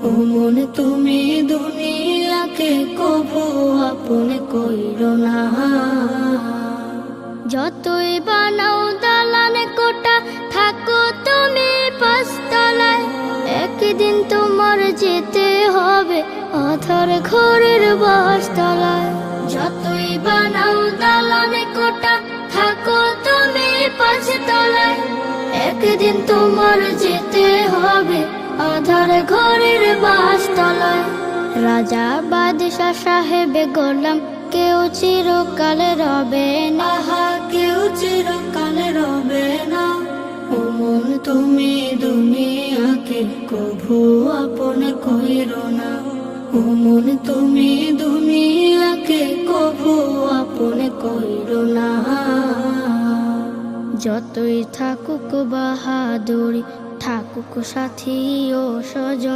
ও মন তুমি দুনিয়াকে কভু আপন কইরো না। যতই বানাও দালান কোটা, থাকো তুমি পাঁচতলায়, একদিন তোমার যেতে হবে অথর ঘরের বাসতলায়। যতই বানাও দালান কোটা, থাকো তুমি পাঁচতলায়, একদিন তোমার যেতে হবে অধর ঘরের বাসতলায়। রাজা বাদশাহ সাহেবে গোলাম কেউ চিরকাল রবে না। আহা কেউ চিরকাল রবে না। ও মন তুমি দুনিয়াকে কভু আপন কইরো না। ও মন তুমি দুনিয়াকে কভু আপন কইরো না। যতই থাকুক বাহাদুরি, থাকুক সাথী ও স্বজন,